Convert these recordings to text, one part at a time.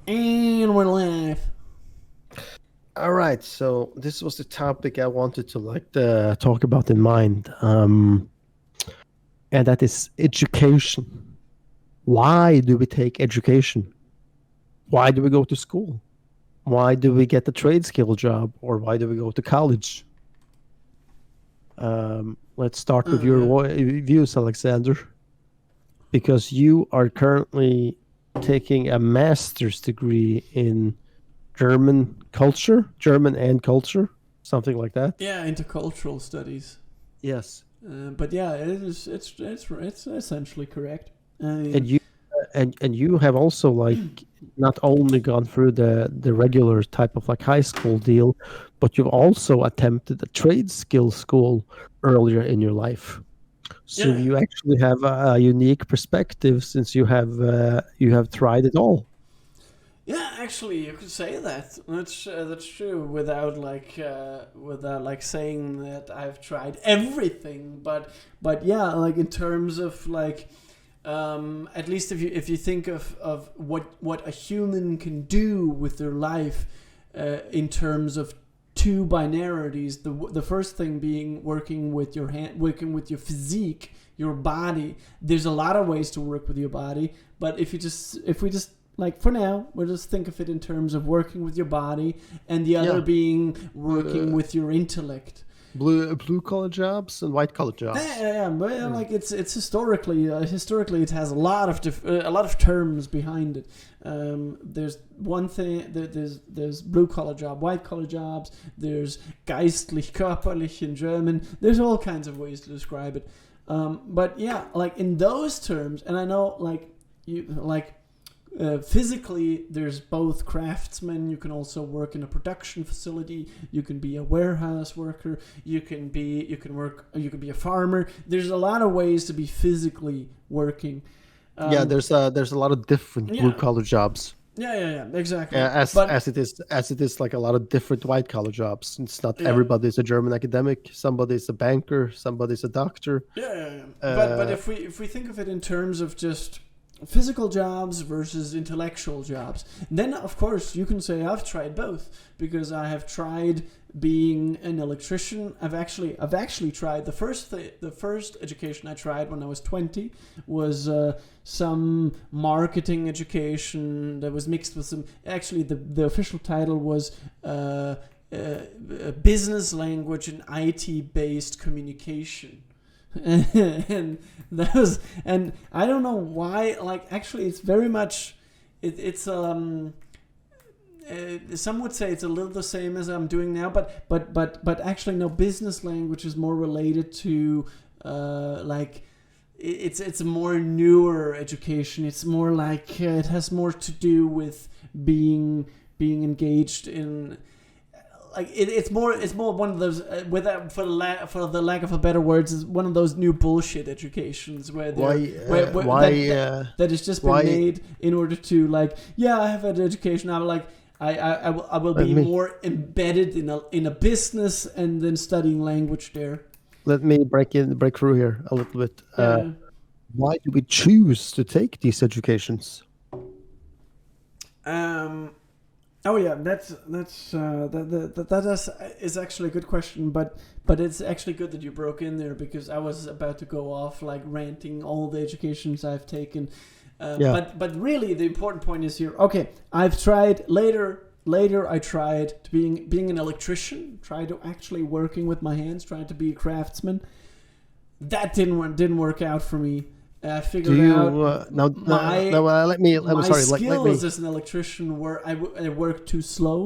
And we're live. All right, so this was the topic I wanted to talk about in mind, and that is education. Why do we take education? Why do we go to school? Why do we get a trade skill job, or why do we go to college? Let's start with your Yeah. views, Alexander, because you are currently taking a master's degree in German and culture, something like that. Yeah, intercultural studies. Yes. But yeah, it is. It's essentially correct. I and mean, you and you have also not only gone through the regular type of high school deal, but you've also attempted a trade skill school earlier in your life. So yeah, you actually have a unique perspective since you have tried it all. yeah. Actually, you could say that. That's true. Without like saying that I've tried everything, but yeah, like in terms of like. At least if you think of what a human can do with their life in terms of two binarities, the first thing being working with your hand, working with your physique, your body. There's a lot of ways to work with your body, but if we just like for now, we'll just think of it in terms of working with your body, and the other Yeah. being working uh, with your intellect. blue collar jobs and white collar jobs. Yeah, but Yeah. like it's historically it has a lot of terms behind it. There's one thing there's blue collar job, white collar jobs. There's geistlich, körperlich in German. There's all kinds of ways to describe it. But yeah, like in those terms, and I know physically, there's both craftsmen. You can also work in a production facility. You can be a warehouse worker. You can be a farmer. There's a lot of ways to be physically working. Yeah, there's a lot of different blue Yeah, collar jobs. yeah, exactly. As But as it is like a lot of different white collar jobs. It's not yeah, everybody's a German academic. Somebody's a banker. Somebody's a doctor. yeah. But Uh, if we think of it in terms of just physical jobs versus intellectual jobs, then of course you can say I've tried both, because I have tried being an electrician. I've actually tried the first education I tried when I was 20 was some marketing education that was mixed with some, actually the official title was business language and IT based communication. And I don't know why, like actually it's very much some would say it's a little the same as I'm doing now, but actually no, business language is more related to it's a more newer education. It's more like it has more to do with being engaged in, like it's more one of those for the lack of a better words, is one of those new bullshit educations where why? that has just been Why? made in order to, like, yeah, I have had education. I'm like I will Let be me more embedded in a business and then studying language there. let me break through here a little bit. Yeah. Why do we choose to take these educations? Um. Oh yeah, that is actually a good question, but it's actually good that you broke in there, because I was about to go off like ranting all the educations I've taken, Yeah. but really the important point is here. Okay, I've tried later. I tried to being an electrician, tried to actually working with my hands, trying to be a craftsman. That didn't work out for me. I Do figured you out now? No, let me. my Sorry. Let me. skills as an electrician were I worked too slow.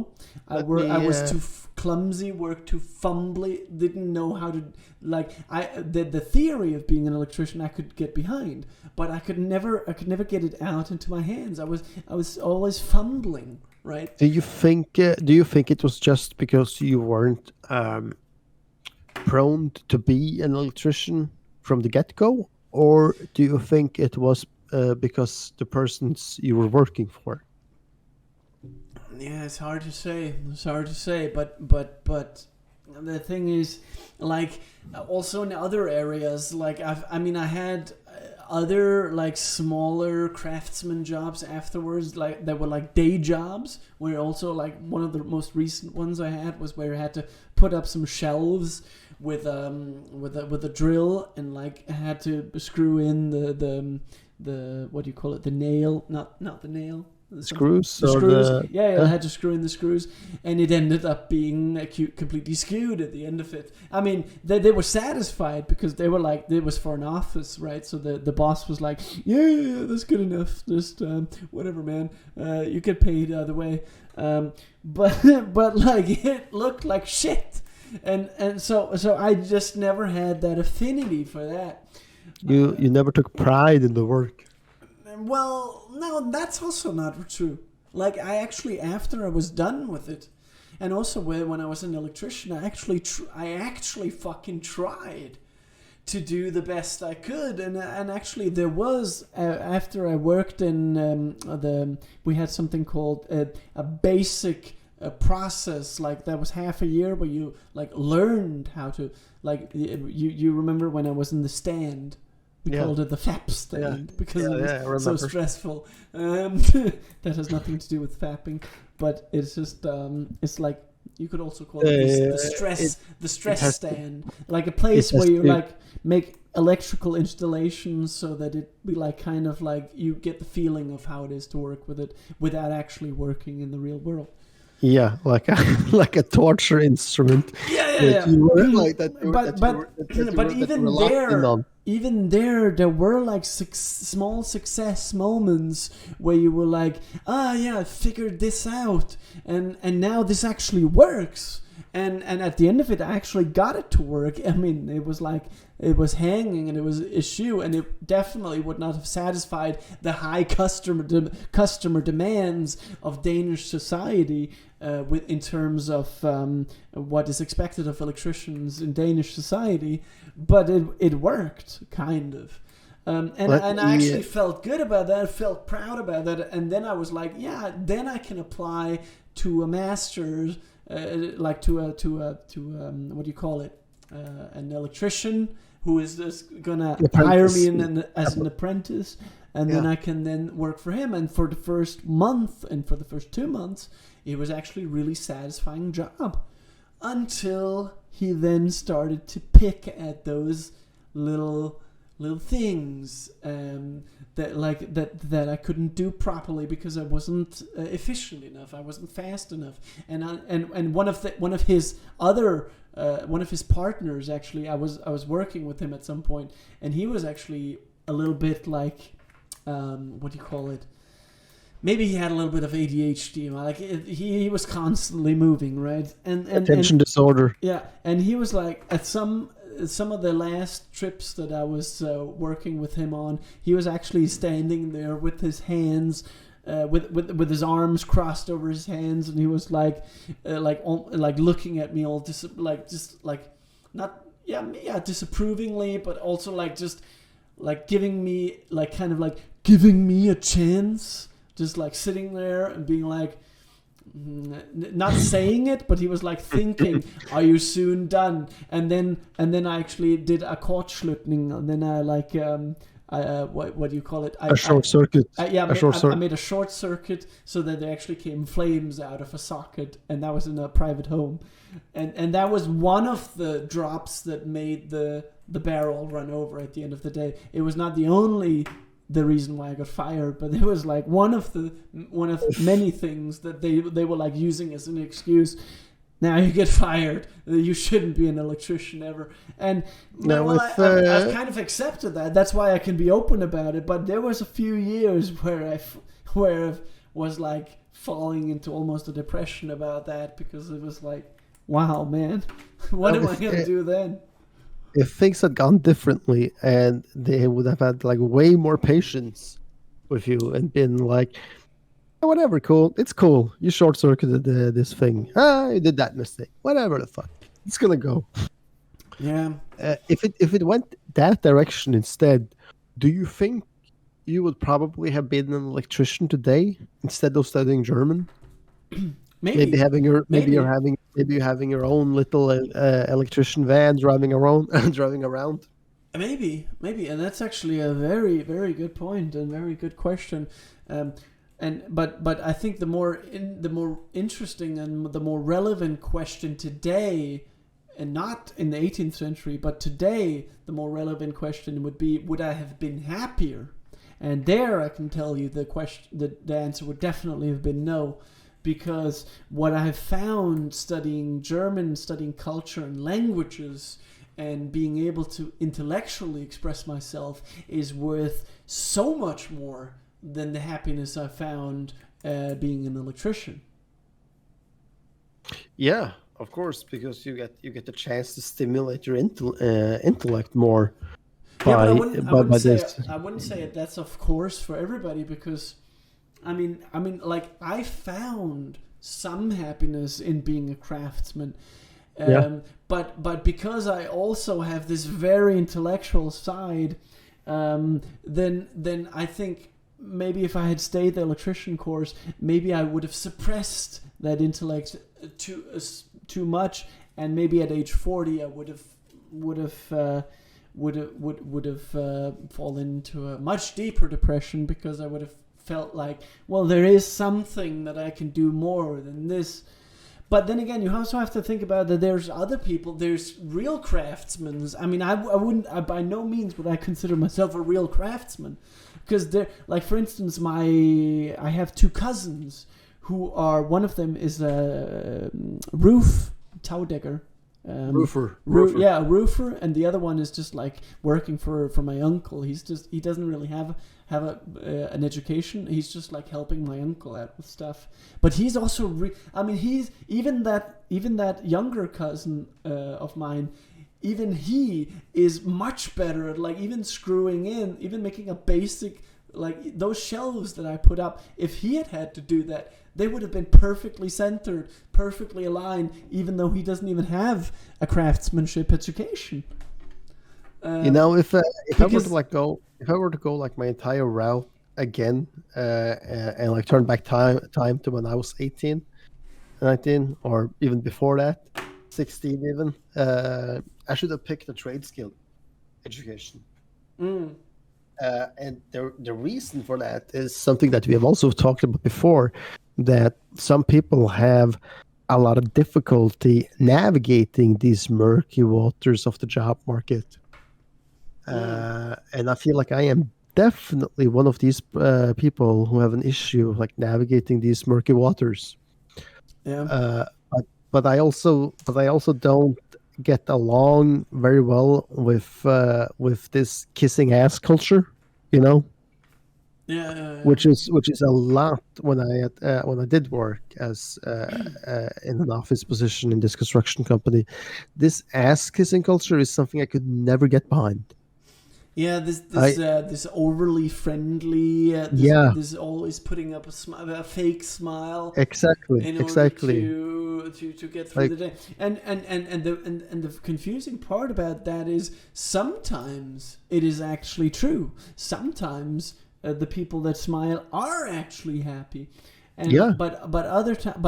Let I me. was too clumsy, worked too fumbly, didn't know how to, like, the theory of being an electrician I could get behind, but I could never get it out into my hands. I was always fumbling, right? Do you think? Do you think it was just because you weren't prone to be an electrician from the get go, or do you think it was because the persons you were working for? Yeah, it's hard to say. But the thing is, like, also in other areas, like I mean, I had other like smaller craftsman jobs afterwards, like that were like day jobs. Where also like one of the most recent ones I had was where I had to put up some shelves with a drill, and like I had to screw in the what do you call it, the nail, not the nail, Screws. the screws. I had to screw in the screws, and it ended up being completely skewed at the end of it. I mean, they were satisfied because they were like, it was for an office, right? So the boss was like, yeah, that's good enough. Just whatever, man. You get paid either way. But like it looked like shit, and so I just never had that affinity for that. You never took pride in the work. Well, no, that's also not true. Like, I actually, after I was done with it, and also when I was an electrician, I actually fucking tried to do the best I could, and actually there was after I worked in we had something called a basic process, like that was half a year where you like learned how to, like, you remember when I was in the stand. We called it the FAP stand because it was so stressful. That has nothing to do with fapping, but it's just it's like, you could also call it the stress stand, like a place where you like make electrical installations so that it be like kind of like you get the feeling of how it is to work with it without actually working in the real world. Yeah, like a torture instrument. Yeah. But even there were like small success moments where you were like, I figured this out, and now this actually works. And at the end of it, I actually got it to work. I mean, it was like, it was hanging and it was a shoe, and it definitely would not have satisfied the high customer demands of Danish society in terms of what is expected of electricians in Danish society. But it worked, kind of. And I actually felt good about that. I felt proud about that. And then I was like, then I can apply to a master's. Like to what do you call it? An electrician who is just gonna hire me as an apprentice, and then I can then work for him. And for the first month and for the first 2 months, it was actually a really satisfying job, until he then started to pick at those little things that I couldn't do properly because I wasn't efficient enough. I wasn't fast enough. And one of his partners, actually, I was working with him at some point, and he was actually a little bit like what do you call it? Maybe he had a little bit of ADHD. Like he was constantly moving, right? And attention disorder. Yeah, and he was like, at some of the last trips that I was working with him on, he was actually standing there with his hands, with his arms crossed over his hands, and he was like looking at me all disapprovingly, but also like just like giving me like kind of like giving me a chance, just like sitting there and being like, not saying it, but he was like thinking, "Are you soon done?" And then I actually did a Kortslutning, and then I like what do you call it? A short circuit. I made a short circuit so that there actually came flames out of a socket, and that was in a private home, and that was one of the drops that made the barrel run over at the end of the day. It was not the reason why I got fired, but it was like one of many things that they were like using as an excuse. Now you get fired. You shouldn't be an electrician ever. And I've kind of accepted that. That's why I can be open about it. But there was a few years where I was like falling into almost a depression about that, because it was like, wow, man, what am I gonna do then? If things had gone differently and they would have had like way more patience with you and been like, whatever, cool, it's cool, you short circuited this thing, you did that mistake, whatever the fuck, it's gonna go. Yeah. If it went that direction instead, do you think you would probably have been an electrician today instead of studying German? Maybe having your you're having your own little electrician van driving around. Maybe, and that's actually a very, very good point and very good question. Um, but I think the more interesting and the more relevant question today, and not in the 18th century, but today, the more relevant question would be: would I have been happier? And there, I can tell you the answer would definitely have been no, because what I have found studying German, studying culture and languages, and being able to intellectually express myself is worth so much more than the happiness I found being an electrician. Yeah, of course, because you get the chance to stimulate your intellect more Yeah, but by by this. I wouldn't say that's of course for everybody, because I mean, like, I found some happiness in being a craftsman. Yeah. But because I also have this very intellectual side, then I think maybe if I had stayed the electrician course, maybe I would have suppressed that intellect too much, and maybe at age 40 I would have fallen into a much deeper depression, because I would have felt like, well, there is something that I can do more than this. But then again, you also have to think about that there's other people, there's real craftsmen. I mean, I wouldn't, by no means would I consider myself a real craftsman. Because they're, like, for instance, I have two cousins who are, one of them is a roof taudecker. Roofer. Yeah, a roofer, and the other one is just like working for my uncle. He doesn't really have an education. He's just like helping my uncle out with stuff. But he's also he's even that younger cousin of mine. Even he is much better at, like, even screwing in, even making a basic, like, those shelves that I put up. If he had to do that, they would have been perfectly centered, perfectly aligned, even though he doesn't even have a craftsmanship education. If I were to go like my entire route again, and like turn back time to when I was 18, 19, or even before that, 16 even, I should have picked a trade skill education. And the reason for that is something that we have also talked about before, that some people have a lot of difficulty navigating these murky waters of the job market. And I feel like I am definitely one of these people who have an issue like navigating these murky waters. Yeah. But I also don't get along very well with this kissing ass culture, you know. Yeah. Which is a lot when I did work as in an office position in this construction company. This ass kissing culture is something I could never get behind. Yeah, this overly friendly. This always putting up a fake smile. Exactly. In order to get through the day. And the confusing part about that is sometimes it is actually true. Sometimes the people that smile are actually happy. And, but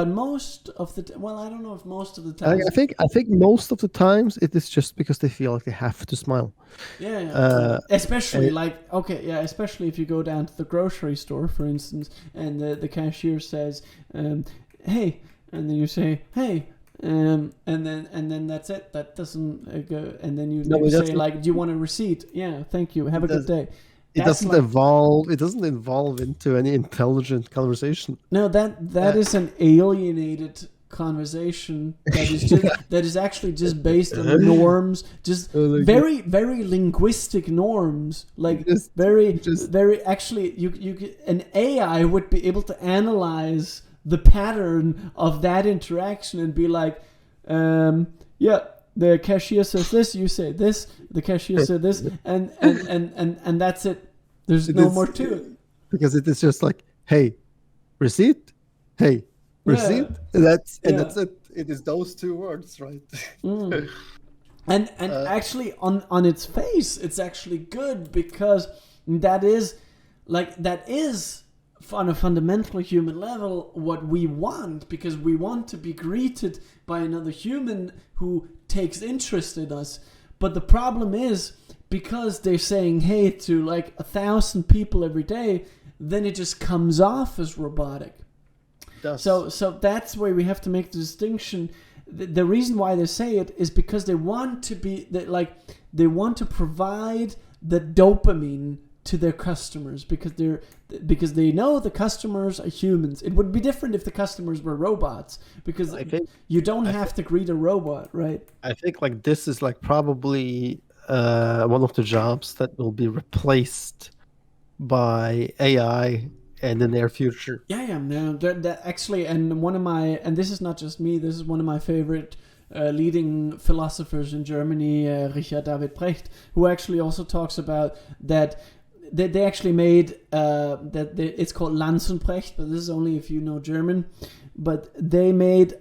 most of the I don't know if most of the time. I think most of the times it is just because they feel like they have to smile. Yeah. Especially especially if you go down to the grocery store, for instance, and the cashier says, "Hey," and then you say, "Hey." And then that's it. That doesn't go. And then you say, like, "Do you want a receipt?" "Yeah, thank you. Have a good day." It doesn't evolve. It doesn't evolve into any intelligent conversation. No, that is an alienated conversation that is actually just based on norms, just very, very linguistic norms. Like very actually, an AI would be able to analyze the pattern of that interaction and be like, yeah. The cashier says this, you say this. The cashier said this, and that's it. There's no more to it. Because it is just like, hey, receipt, hey, receipt. Yeah. That's it. It is those two words, right? And actually, on its face, it's actually good, because that is on a fundamental human level what we want, because we want to be greeted by another human who takes interest in us. But the problem is, because they're saying hey to like 1,000 people every day, then it just comes off as robotic. So that's where we have to make the distinction. The reason why they say it is because they want to they want to provide the dopamine to their customers, because they know the customers are humans. It would be different if the customers were robots, because you don't have to greet a robot, right? I think like this is like probably one of the jobs that will be replaced by AI in the near future. No, that actually, and this is not just me. This is one of my favorite leading philosophers in Germany, Richard David Precht, who actually also talks about that. They actually made it's called Lanzenprecht, but this is only if you know German. But they made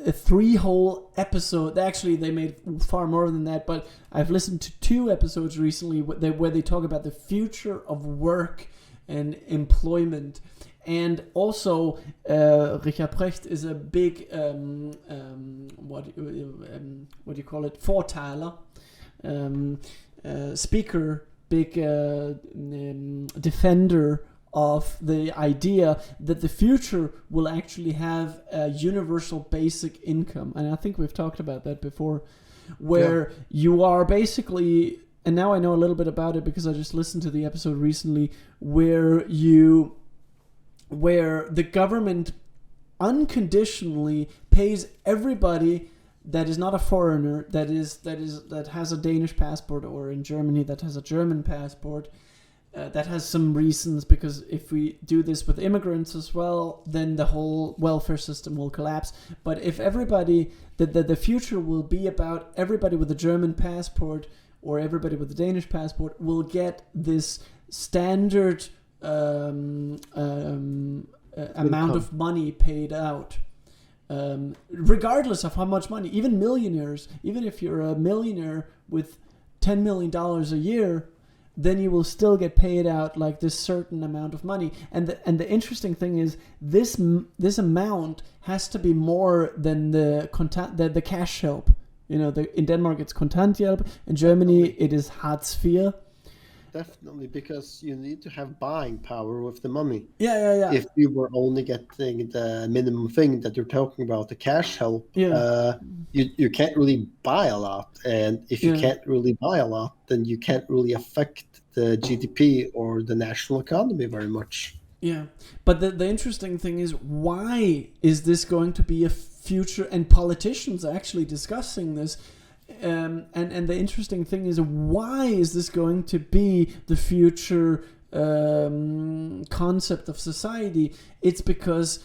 a 3 whole episode. Actually, they made far more than that. But I've listened to 2 episodes recently where they talk about the future of work and employment. And also, Richard Precht is a big what do you call it? Vorteiler, speaker. Big defender of the idea that the future will actually have a universal basic income. And I think we've talked about that before, where you are basically, and now I know a little bit about it because I just listened to the episode recently, where the government unconditionally pays everybody that is not a foreigner, that has a Danish passport, or in Germany that has a German passport. That has some reasons, because if we do this with immigrants as well, then the whole welfare system will collapse. But if everybody, the future will be about everybody with a German passport or everybody with a Danish passport will get this standard amount of money paid out. Regardless of how much money, even millionaires, even if you're a millionaire with $10 million a year, then you will still get paid out like this certain amount of money. And the interesting thing is this amount has to be more than the cash help. You know, in Denmark it's Kontanthjælp, in Germany it is Hartz IV. Definitely, because you need to have buying power with the money. Yeah. If you were only getting the minimum thing that you're talking about, the cash help, you can't really buy a lot. And if you can't really buy a lot, then you can't really affect the GDP or the national economy very much. Yeah, but the interesting thing is, why is this going to be a future? And politicians are actually discussing this. And the interesting thing is, why is this going to be the future concept of society? It's because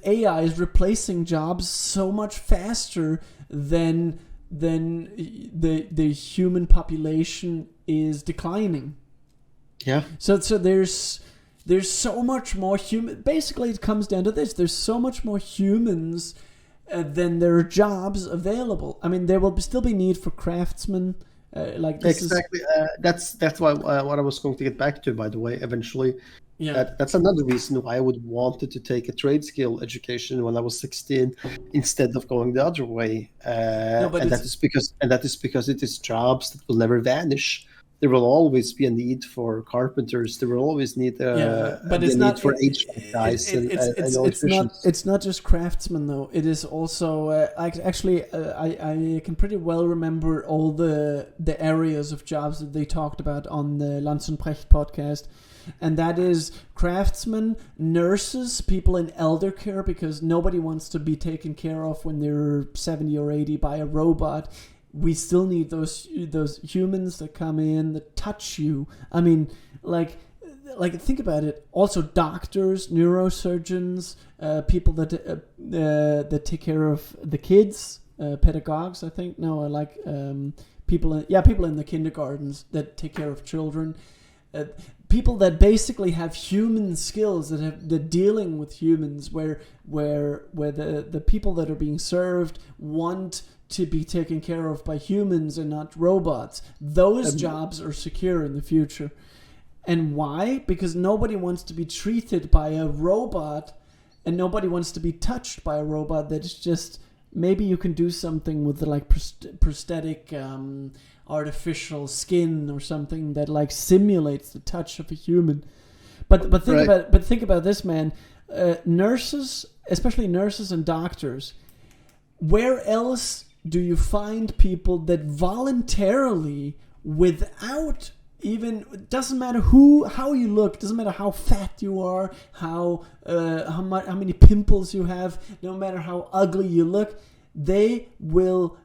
AI is replacing jobs so much faster than the human population is declining. Yeah. So there's so much more human. Basically, it comes down to this: there's so much more humans then there are jobs available. I mean, there will still be need for craftsmen. Exactly. That's why what I was going to get back to, by the way, eventually. Yeah. That's another reason why I would wanted to take a trade skill education when I was 16 instead of going the other way. That is because it is jobs that will never vanish. There will always be a need for carpenters. There will always need a need for HVAC guys and electricians. It's not just craftsmen though. It is also I can pretty well remember all the areas of jobs that they talked about on the Lanzenprecht podcast. And that is craftsmen, nurses, people in elder care, because nobody wants to be taken care of when they're 70 or 80 by a robot. We still need those humans that come in, that touch you. I mean, like think about it. Also, doctors, neurosurgeons, people that take care of the kids, pedagogues. I think people in the kindergartens that take care of children. People that basically have human skills, that dealing with humans, where the people that are being served want to be taken care of by humans and not robots. Those jobs are secure in the future. And why? Because nobody wants to be treated by a robot, and nobody wants to be touched by a robot that is just maybe you can do something with the like prosthetic artificial skin or something that like simulates the touch of a human. But think about this, man. Nurses, especially nurses and doctors, where else do you find people that voluntarily, without even, it doesn't matter how you look, doesn't matter how fat you are, how many pimples you have, no matter how ugly you look, they will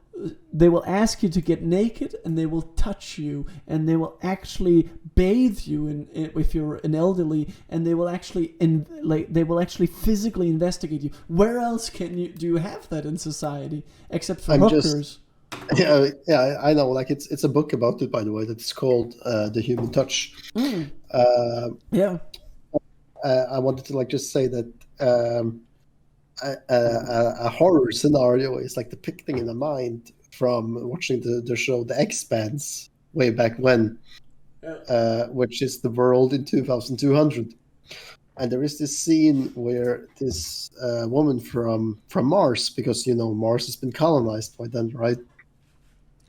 ask you to get naked, and they will touch you, and they will actually bathe you in if you're an elderly, and they will actually physically investigate you. Where else do you have that in society except for hookers? Yeah, I know. Like it's a book about it, by the way. That's called The Human Touch. Yeah. I wanted to like just say that a horror scenario is like depicting in the mind from watching the show The Expanse way back when, which is the world in 2200. And there is this scene where this woman from Mars, because Mars has been colonized by then, right?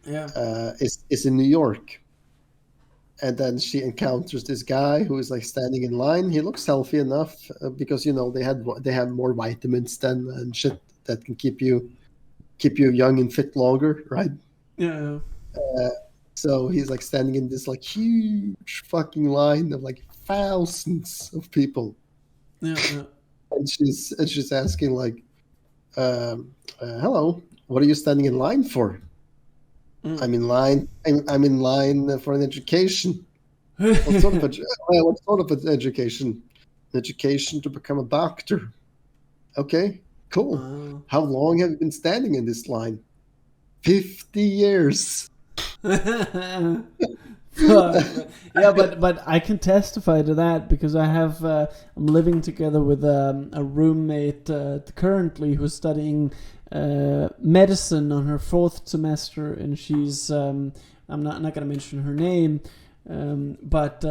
Yeah. Is in New York. And then she encounters this guy who is like standing in line. He looks healthy enough because they have more vitamins than and shit that can keep you young and fit longer, right? Yeah. So he's like standing in this like huge fucking line of like thousands of people. Yeah. And she's asking like, "Hello, what are you standing in line for?" I'm in line. I'm in line for an education. What sort of an education? An education to become a doctor. Okay, cool. Wow. How long have you been standing in this line? 50 years. Yeah, but I can testify to that because I have I'm living together with a roommate currently who's studying medicine on her 4th semester, and she's I'm not going to mention her name, but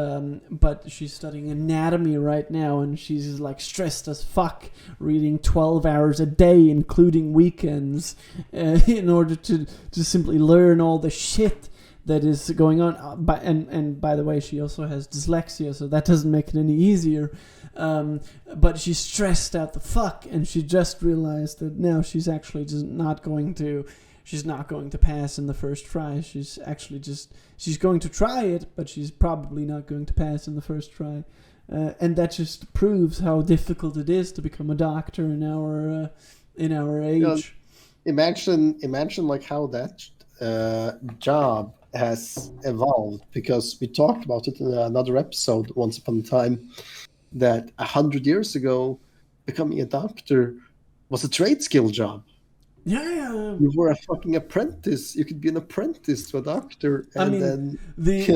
she's studying anatomy right now, and she's like stressed as fuck, reading 12 hours a day including weekends in order to simply learn all the shit that is going on. And by the way, she also has dyslexia, so that doesn't make it any easier. But she's stressed out the fuck, and she just realized that now she's actually just not going to pass in the first try. She's going to try it, but she's probably not going to pass in the first try. And that just proves how difficult it is to become a doctor in our age. Imagine like how that job has evolved, because we talked about it in another episode once upon a time, that 100 years ago becoming a doctor was a trade skill job. Yeah. You were a fucking apprentice. You could be an apprentice to a doctor, and the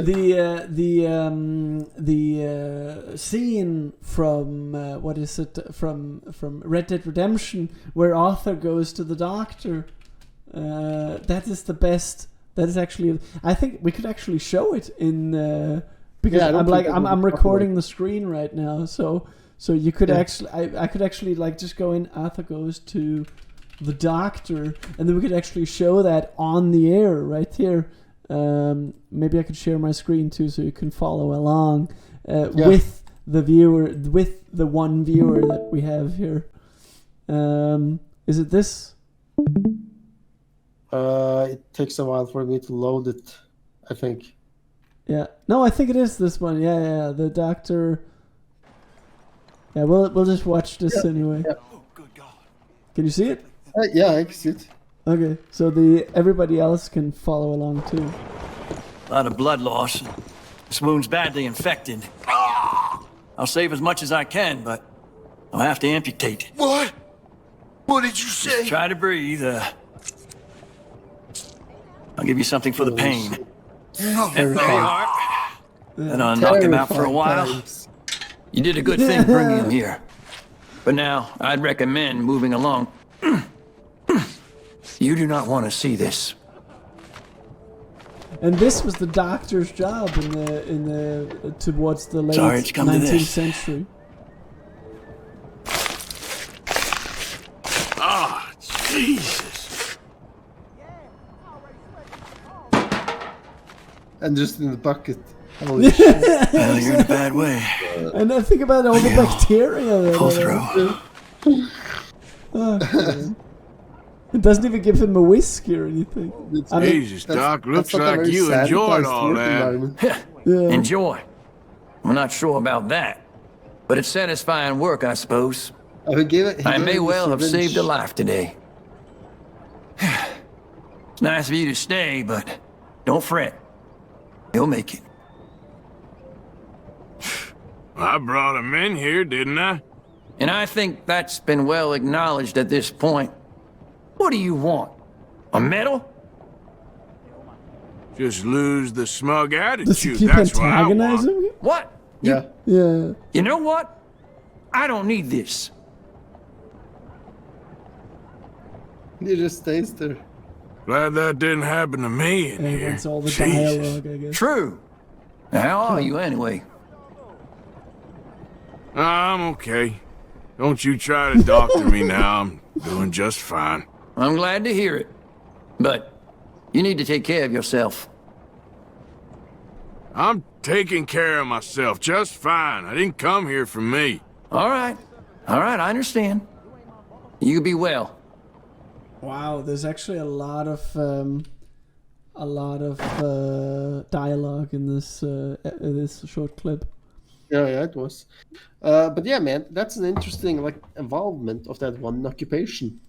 scene from from Red Dead Redemption where Arthur goes to the doctor, that is the best. That is actually, I think we could actually show it in because I'm recording the screen right now, so you could actually I could actually like just go in. Arthur goes to the doctor, and then we could actually show that on the air right here. Maybe I could share my screen too, so you can follow along with the viewer, with the one viewer that we have here. Is it this? It takes a while for me to load it, I think. Yeah. No, I think it is this one. Yeah. The doctor. Yeah, we'll just watch this anyway. Yeah. Oh, good God. Can you see it? Yeah, I can see it. Okay, so everybody else can follow along too. A lot of blood loss. This wound's badly infected. I'll save as much as I can, but I'll have to amputate. What? What did you say? Just try to breathe. I'll give you something for the pain. There you are. And I'll knock him out for a while. Times. You did a good thing bringing him here. But now, I'd recommend moving along. You do not want to see this. And this was the doctor's job in the towards the late Sorry, it's come to 19th this. century. Ah, Jesus. and just in the bucket. Holy shit. Well, you're in a bad way. And I think about all the bacteria that Pull are through. Oh, God. It doesn't even give him a whiskey or anything. It's- I mean, Jesus, Doc, looks not a like very you enjoyed sanitized all work that. environment. yeah. Enjoy. I'm not sure about that. But it's satisfying work, I suppose. Oh, he gave it, he I gave may him well have syringe. saved a life today. It's nice of you to stay, but don't fret. He'll make it. I brought him in here, didn't I? And I think that's been well acknowledged at this point. What do you want? A medal? Just lose the smug Does he attitude, keep that's what I want. antagonizing him? What? Yeah. Yeah. You know what? I don't need this. He just stays there. Glad that didn't happen to me in And here. that's all the Jesus. dialogue, I guess. True. Now, how are you anyway? I'm okay. Don't you try to doctor me now. I'm doing just fine. I'm glad to hear it. But you need to take care of yourself. I'm taking care of myself just fine. I didn't come here for me. All right. All right, I understand. You be well. Wow, there's actually a lot of dialogue in this short clip. Yeah, it was. But yeah, man, that's an interesting like involvement of that one occupation.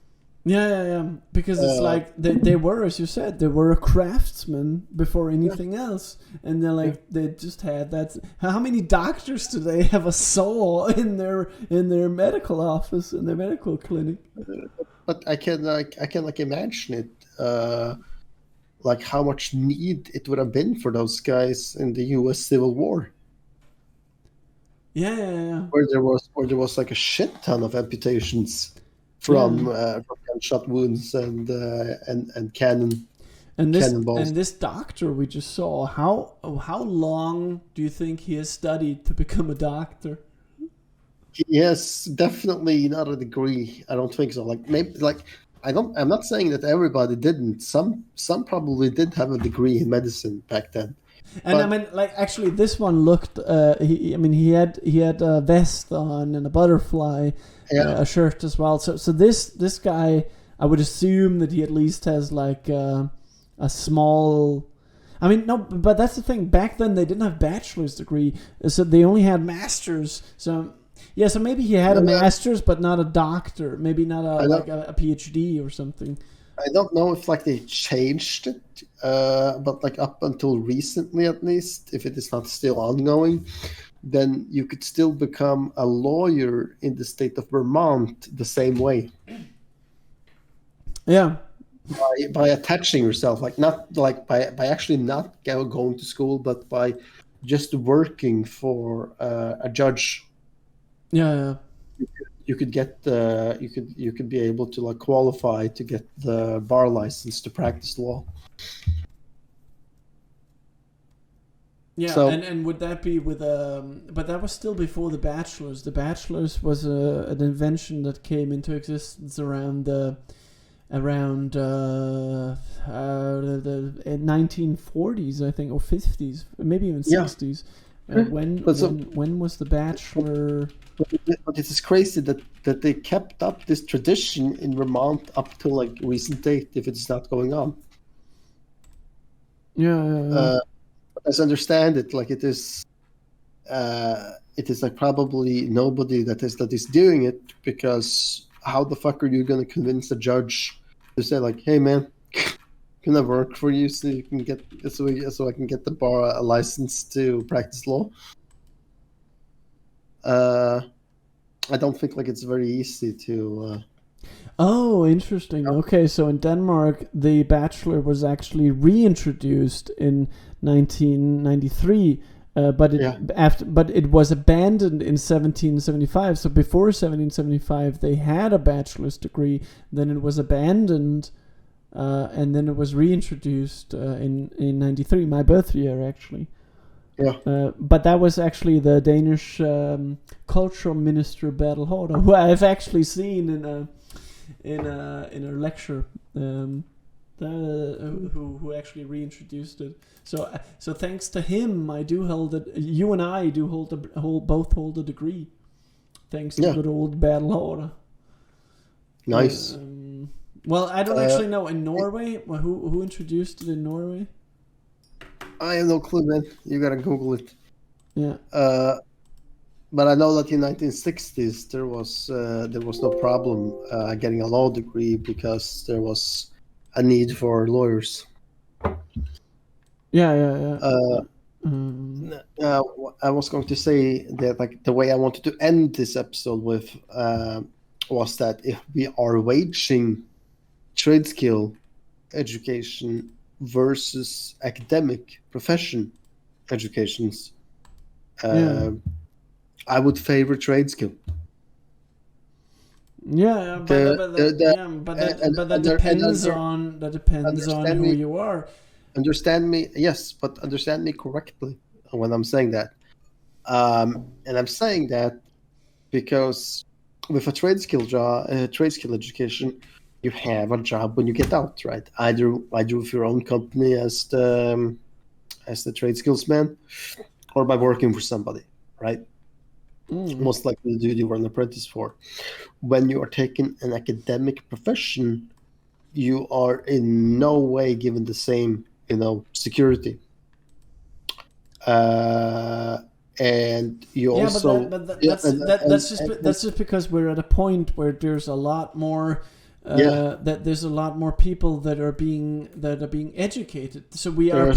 Yeah. Because it's like they were, as you said, they were a craftsman before anything else, and they're like they just had that. How many doctors today have a saw in their medical office, in their medical clinic? But I can imagine it, like how much need it would have been for those guys in the U.S. Civil War, Yeah. where there was like a shit ton of amputations from gunshot wounds and cannon. And Cannonballs. this doctor we just saw, how long do you think he has studied to become a doctor? Yes, definitely not a degree. I don't think so. Like maybe like I'm not saying that everybody didn't. Some probably did have a degree in medicine back then. And But- I mean, like actually, this one looked. He had a vest on and a butterfly, a shirt as well. So this guy, I would assume that he at least has like a small. I mean, no, but that's the thing. Back then, they didn't have bachelor's degree, so they only had masters. So yeah, so maybe he had a master's, but not a doctor. Maybe not a PhD or something. I don't know if like they changed it, but like up until recently, at least, if it is not still ongoing, then you could still become a lawyer in the state of Vermont the same way. Yeah. By attaching yourself, like not like by actually not going to school, but by just working for a judge. Yeah. You could get you could be able to like qualify to get the bar license to practice law. Yeah, So- and would that be with but that was still before the bachelor's. The bachelor's was an invention that came into existence around the 1940s, I think, or 50s, maybe even 60s. When was the bachelor? But it is crazy that they kept up this tradition in Vermont up to like recent date, if it's not going on. Yeah. As I understand it, like it is like probably nobody that is doing it, because how the fuck are you going to convince a judge to say like, hey man, can I work for you so you can get so I can get the bar a license to practice law? I don't think like it's very easy to. Oh, interesting. Okay, so in Denmark, the bachelor was actually reintroduced in 1993, but it was abandoned in 1775. So before 1775, they had a bachelor's degree. Then it was abandoned, and then it was reintroduced in 93, my birth year actually. Yeah. But that was actually the Danish cultural minister Bertel Haarder, who I've actually seen in a lecture. who actually reintroduced it. So thanks to him, I do hold it. You and I do both hold a degree, thanks to good old battle order. Nice. Well, I don't actually know in Norway who introduced it in Norway. I have no clue, man. You gotta Google it. Yeah. But I know that in 1960s there was no problem getting a law degree because there was a need for lawyers. Yeah. I was going to say that like the way I wanted to end this episode with was that if we are waging trade skill education versus academic profession educations, I would favor trade skill. Yeah, but that depends on who you are. Understand me, yes, but understand me correctly when I'm saying that. And I'm saying that because with a trade skill education, you have a job when you get out, right? Either with your own company as the trade skills man, or by working for somebody, right? Most likely the dude you were an apprentice for. When you are taking an academic profession, you are in no way given the same, security. And you also that's just because we're at a point where there's a lot more. That there's a lot more people that are being educated. So we are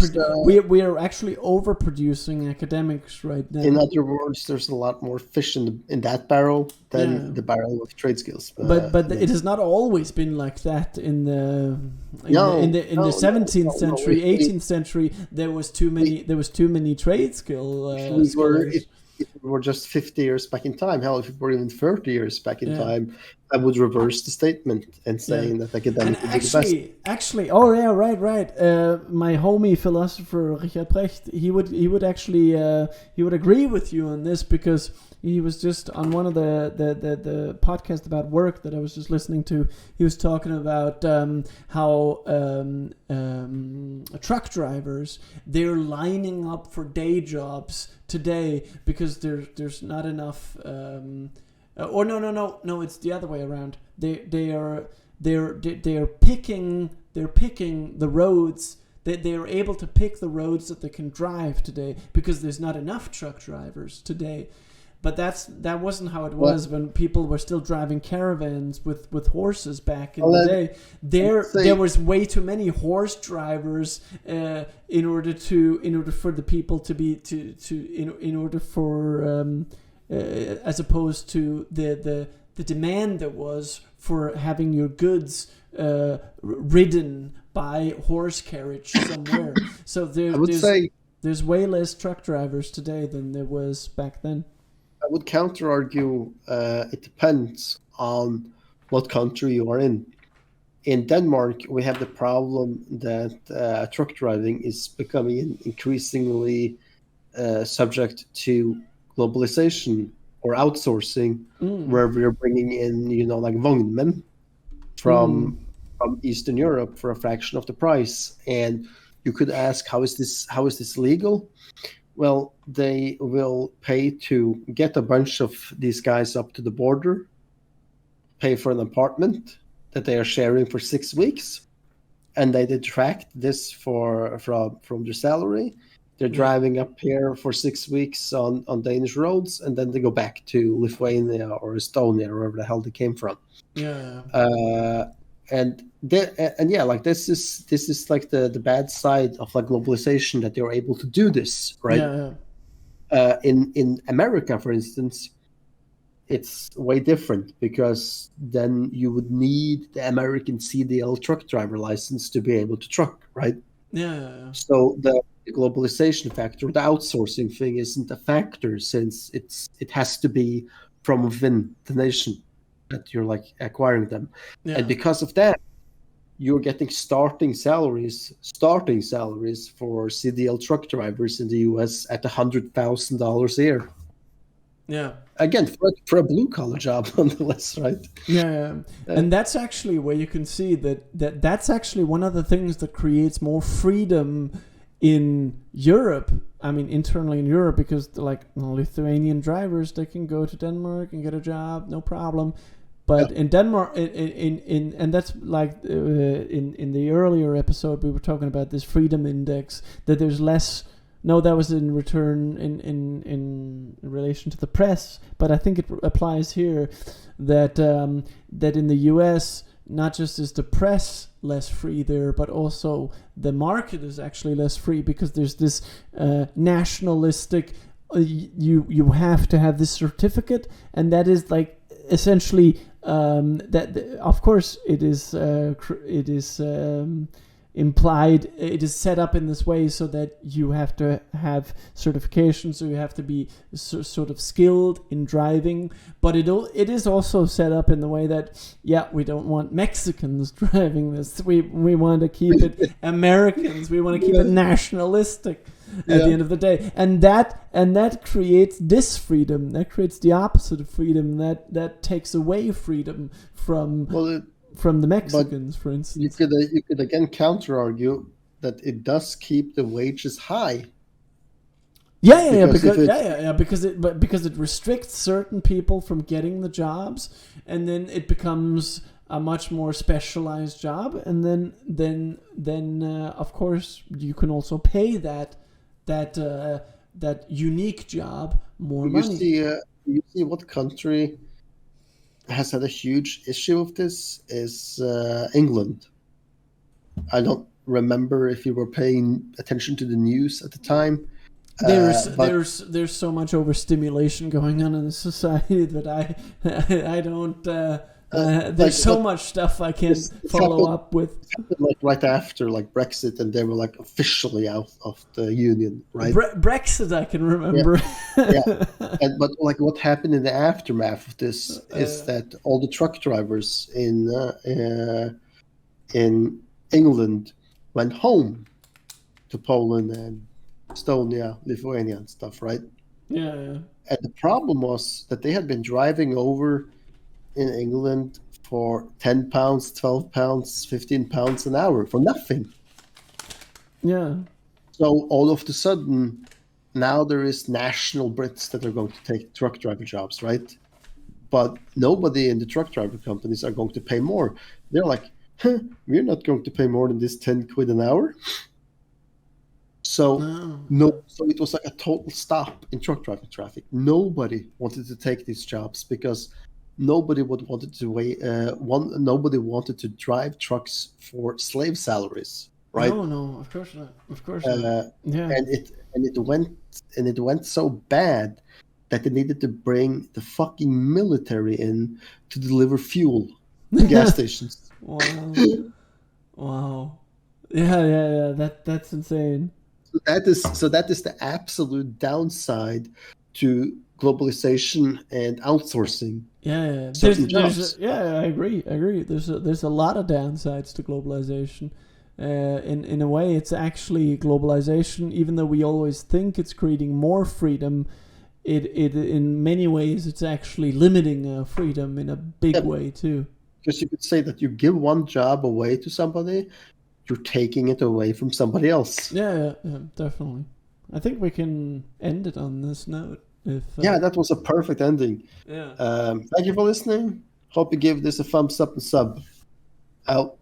actually overproducing academics right now. In other words, there's a lot more fish in that barrel than the barrel of trade skills. But it has not always been like that in the 17th century, 18th century. There was too many trade skill scholars. If we were just 50 years back in time, hell, if we were even 30 years back in time, I would reverse the statement and saying that academic would be the best. Actually, oh yeah, right. My homie philosopher Richard Brecht, he would actually agree with you on this because he was just on one of the podcast about work that I was just listening to. He was talking about how truck drivers, they're lining up for day jobs today because there's not enough. No, it's the other way around. They are picking the roads. They are able to pick the roads that they can drive today because there's not enough truck drivers today. But that wasn't how it was when people were still driving caravans with horses back in the day. There was way too many horse drivers in order for the people to be in order for as opposed to the demand there was for having your goods ridden by horse carriage somewhere. So there's way less truck drivers today than there was back then. I would counter argue it depends on what country you are in. In Denmark, we have the problem that truck driving is becoming increasingly subject to globalization or outsourcing, where we're bringing in, like vognmen from Eastern Europe for a fraction of the price. And you could ask, how is this legal? Well, they will pay to get a bunch of these guys up to the border, pay for an apartment that they are sharing for 6 weeks, and they detract this from their salary. They're driving up here for 6 weeks on Danish roads, and then they go back to Lithuania or Estonia or wherever the hell they came from. Yeah. This is like the bad side of like globalization, that they're able to do this, right? In America, for instance, it's way different because then you would need the American CDL truck driver license to be able to truck, right? Yeah. So the globalization factor, the outsourcing thing, isn't a factor, since it has to be from within the nation that you're like acquiring them. And because of that, you're getting starting salaries for CDL truck drivers in the US at $100,000 a year. Yeah. Again, for a blue collar job, nonetheless, right? Yeah, and that's actually where you can see that's actually one of the things that creates more freedom in Europe. I mean, internally in Europe, because like Lithuanian drivers, they can go to Denmark and get a job, no problem. But in Denmark, in and that's like in the earlier episode we were talking about this freedom index, that there's less. No, that was in return in relation to the press, but I think it applies here that that in the U.S. not just is the press less free there, but also the market is actually less free, because there's this nationalistic. You have to have this certificate, and that is like essentially that. Of course, it is implied, it is set up in this way so that you have to have certification, so you have to be sort of skilled in driving, but it is also set up in the way that we don't want Mexicans driving this, we want to keep it Americans, we want to keep it nationalistic at the end of the day, and that creates this freedom, that creates the opposite of freedom, that takes away freedom from the Mexicans, for instance. You could again counter argue that it does keep the wages high. Because it restricts certain people from getting the jobs, and then it becomes a much more specialized job, and then of course you can also pay that unique job more money. You see what country has had a huge issue of this is England. I don't remember if you were paying attention to the news at the time. There's so much overstimulation going on in the society that I don't. There's so much stuff I can't follow up with. Like right after like Brexit, and they were like officially out of the union, right? Brexit, I can remember. But like what happened in the aftermath of this is that all the truck drivers in England went home to Poland and Estonia, Lithuania, and stuff, right? Yeah. And the problem was that they had been driving over in England for £10, £12, £15 an hour for nothing. Yeah. So all of a sudden, now there is national Brits that are going to take truck driver jobs, right? But nobody in the truck driver companies are going to pay more. They're like, we're not going to pay more than this 10 quid an hour. So so it was like a total stop in truck driving traffic. Nobody wanted to take these jobs because nobody wanted to drive trucks for slave salaries, right? No, of course not. And it went so bad that they needed to bring the fucking military in to deliver fuel to gas stations. Wow. Yeah. That's insane. So that is the absolute downside to globalization and outsourcing. Yeah. I agree. There's a lot of downsides to globalization. In a way, it's actually globalization. Even though we always think it's creating more freedom, it in many ways it's actually limiting freedom in a big way too. Because you could say that you give one job away to somebody, you're taking it away from somebody else. Yeah, definitely. I think we can end it on this note. That was a perfect ending. Yeah. Thank you for listening. Hope you give this a thumbs up and sub. Out.